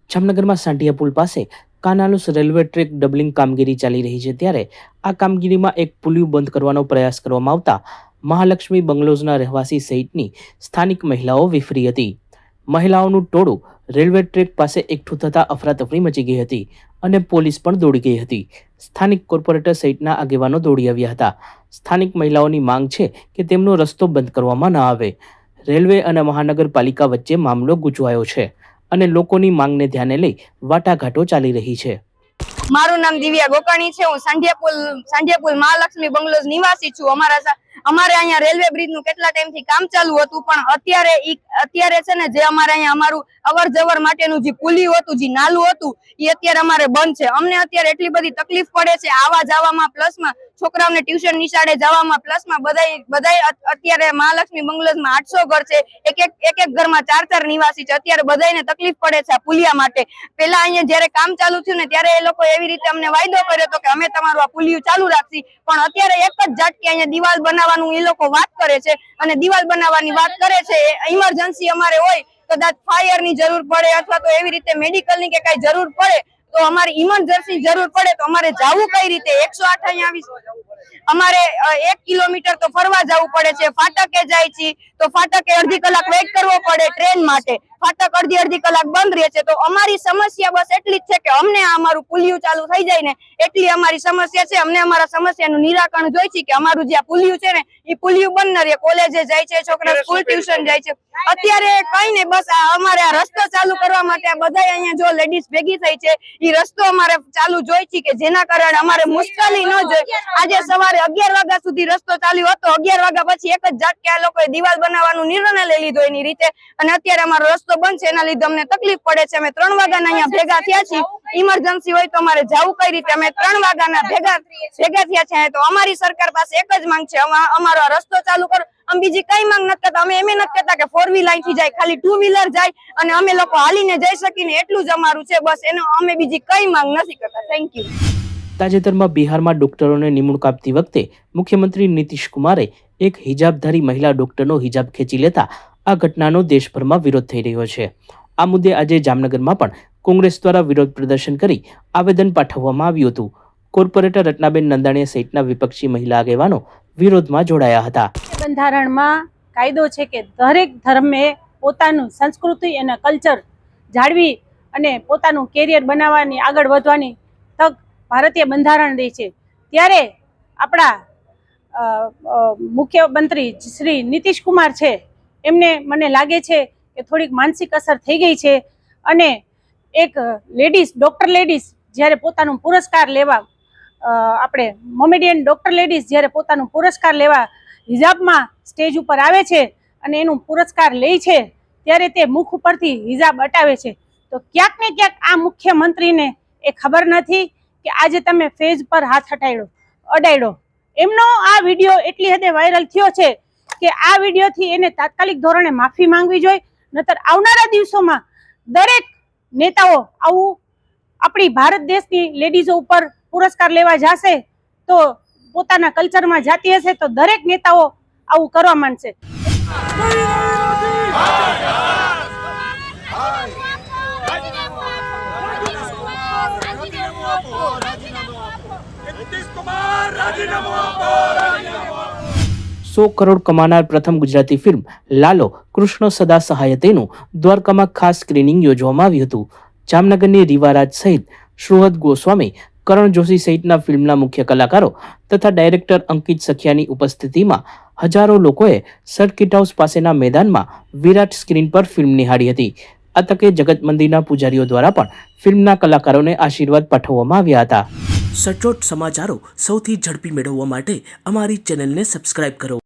જામનગરમાં સાંઢિયા પુલ પાસે Kanalus railway track doubling કામગીરી ચાલી રહી છે ત્યારે આ કામગીરીમાં એક પુલિયું બંધ કરવાનો પ્રયાસ કરવામાં આવતા મહાલક્ષ્મી બંગલોઝના રહેવાસી સહિતની સ્થાનિક મહિલાઓ વિફરી હતી। મહિલાઓનું ટોળું રેલવે ટ્રેક પાસે એકઠું થતા અફરાતફરી મચી ગઈ હતી અને પોલીસ પણ દોડી ગઈ હતી। સ્થાનિક કોર્પોરેટર સહિતના આગેવાનો દોડી આવ્યા હતા। સ્થાનિક મહિલાઓની માંગ છે કે તેમનો રસ્તો બંધ કરવામાં ન આવે। રેલવે અને મહાનગરપાલિકા વચ્ચે મામલો ગૂંચવાયો છે અને લોકોની માંગને ધ્યાને લઈ વાટાઘાટો ચાલી રહી છે। મારું નામ દિવ્યા ગોકાણી છે। હું સાંઢિયા પુલ મહાલક્ષ્મી બંગલોઝ નિવાસી છું। અમારે અહીંયા રેલવે બ્રિજ નું કેટલા ટાઈમ થી કામ ચાલુ હતું, પણ અત્યારે છે ને જે અમારે અહીંયા અમારું અવર જવર માટેનું જે પુલિયું હતું, જે નાલું હતું, એ અત્યારે અમારે બંધ છે। અમને અત્યારે એટલી બધી તકલીફ પડે છે આવા જવામાં, પ્લસમાં છોકરાઓને ટ્યુશન નિશાળે જવામાં, પ્લસમાં બધાય અત્યારે મહાલક્ષ્મી બંગલોઝમાં 800 ઘર છે, એક ઘરમાં 4 નિવાસી છે। અત્યારે બધાને તકલીફ પડે છે આ પુલિયા માટે। પેલા અહીંયા જયારે કામ ચાલુ થયું ને ત્યારે એ લોકો એવી રીતે અમને વાયદો કર્યો હતો કે અમે તમારું આ પુલિયું ચાલુ રાખશી, પણ અત્યારે એક જ ઝાટકે અહીંયા દિવાલ બનાવવાનું એ લોકો વાત કરે છે અને દિવાલ બનાવવાની વાત કરે છે। ઇમરજન્સી અમારે હોય, કદાચ ફાયર ની જરૂર પડે અથવા તો એવી રીતે મેડિકલ ની કે કઈ જરૂર પડે તો અમારી ઇમરજન્સી જરૂર પડે તો અમારે જવું કઈ રીતે? 108 અહીંયા અમારે 1 કિલોમીટર તો ફરવા જવું પડે છે। ફાટકે જાય છે તો ફાટકે અડધી કલાક વેઇટ કરવો પડે ટ્રેન માટે, ફાટક અડધી કલાક બંધ રહે છે। તો અમારી સમસ્યા બસ એટલી જ છે કે અમને અમારું પુલિયું ચાલુ થઈ જાય ને એટલી અમારી સમસ્યા છે। અમને અમારા સમસ્યાનું નિરાકરણ જોઈ છે કે અમારું જે આ પુલિયું છે ને એ પુલિયું બંધ ન રહે। કોલેજે જાય છે છોકરા, સ્કૂલ ટ્યુશન જાય છે। અત્યારે કઈ ને બસ અમારે આ રસ્તો ચાલુ કરવા માટે આ બધા અહીંયા જો લેડીઝ ભેગી થઈ છે એ રસ્તો અમારે ચાલુ જોઈ છે કે જેના કારણે અમારે મુશ્કેલી ન જોઈએ। આજે સવારે 11 વાગ્યા સુધી રસ્તો ચાલ્યો હતો, 11 વાગ્યા પછી એક જ ઝાટકે આ લોકોએ દિવાલ બનાવવાનું નિર્ણય લઈ લીધો એની રીતે, અને અત્યારે અમારો રસ્તો બંધ છે એના લીધે અમને તકલીફ પડે છે। અમે 3 વાગ્યાના અહીંયા ભેગા થયા છીએ। ઇમરજન્સી હોય તો અમારે જવું કઈ રીતે? અમે 3 વાગ્યાના ભેગા થયા છે। તો અમારી સરકાર પાસે એક જ માંગ છે, અમારો આ રસ્તો ચાલુ કરો। અમે બીજી કઈ માંગ નથી કરતા। અમે એમ નથી કહેતા કે 4 વ્હીલ અહીંથી જાય, ખાલી 2 વ્હીલર જાય અને અમે લોકો હાલીને જઈ શકીને એટલું જ અમારું છે બસ। એનો અમે બીજી કઈ માંગ નથી કરતા। Thank you. તાજેતરમાં બિહારમાં ડોક્ટરોને નિમણૂક આપતી વખતે મુખ્યમંત્રી નીતિશ કુમારે એક હિજાબધારી મહિલા ડોક્ટરનો હિજાબ ખેંચી લેતા આ ઘટનાનો દેશભરમાં વિરોધ થઈ રહ્યો છે। આ મુદ્દે આજે જામનગરમાં પણ કોંગ્રેસ દ્વારા વિરોધ પ્રદર્શન કરી આવેદન પાઠવવામાં આવ્યું હતું। કોર્પોરેટર રત્નાબેન નંદાણીયા સહિતના વિપક્ષી મહિલા આગેવાનો વિરોધમાં જોડાયા હતા। બંધારણમાં કાયદો છે કે દરેક ધર્મે પોતાનું સંસ્કૃતિ અને કલ્ચર જાળવી અને પોતાનું કેરિયર બનાવવાની, આગળ વધવાની તક ભારતીય બંધારણ દે છે। ત્યારે આપણા મુખ્યમંત્રી શ્રી નીતિશ કુમાર છે, એમને મને લાગે છે કે થોડીક માનસિક અસર થઈ ગઈ છે અને એક લેડીઝ, ડોક્ટર લેડીઝ જ્યારે પોતાનું પુરસ્કાર લેવા, આપણે મોમેડિયન ડોક્ટર લેડીઝ જ્યારે પોતાનું પુરસ્કાર લેવા હિજાબમાં સ્ટેજ ઉપર આવે છે અને એનું પુરસ્કાર લે છે ત્યારે તે મુખ ઉપરથી હિજાબ હટાવે છે। તો ક્યાંક ને ક્યાંક આ મુખ્યમંત્રીને એ ખબર નથી કે આજે તમે ફેજ પર હાથ અડાડ્યો। એમનો આ વિડીયો એટલી હદે વાયરલ થયો છે કે આ વિડીયોથી એને તાત્કાલિક ધોરણે માફી માંગવી જોઈએ, નહીતર આવનારા દિવસોમાં દરેક નેતાઓ આવું આપણી ભારત દેશની લેડીઝો ઉપર પુરસ્કાર લેવા જશે તો પોતાના કલ્ચરમાં જાતી હશે તો દરેક નેતાઓ આવું કરવા માંડશે। $100 કરોડ કમાનાર પ્રથમ ગુજરાતી ફિલ્મ લાલો કૃષ્ણ સદા સહાય તેનું દ્વારકામાં ખાસ સ્ક્રીનિંગ યોજવામાં આવ્યું હતું। જામનગરની રીવા રાજ સહિત સુહૃદ ગોસ્વામી, કરણ જોશી સહિતના ફિલ્મના મુખ્ય કલાકારો તથા ડાયરેક્ટર અંકિત સખિયાની ઉપસ્થિતિમાં હજારો લોકોએ સર્કિટ હાઉસ પાસેના મેદાનમાં વિરાટ સ્ક્રીન પર ફિલ્મ નિહાળી હતી। આ તકે જગત મંદિરના પૂજારીઓ દ્વારા પણ ફિલ્મના કલાકારોને આશીર્વાદ પાઠવવામાં આવ્યા હતા। સચોટ સમાચારો સૌથી ઝડપી મેળવવા માટે અમારી ચેનલને સબસ્ક્રાઇબ કરો।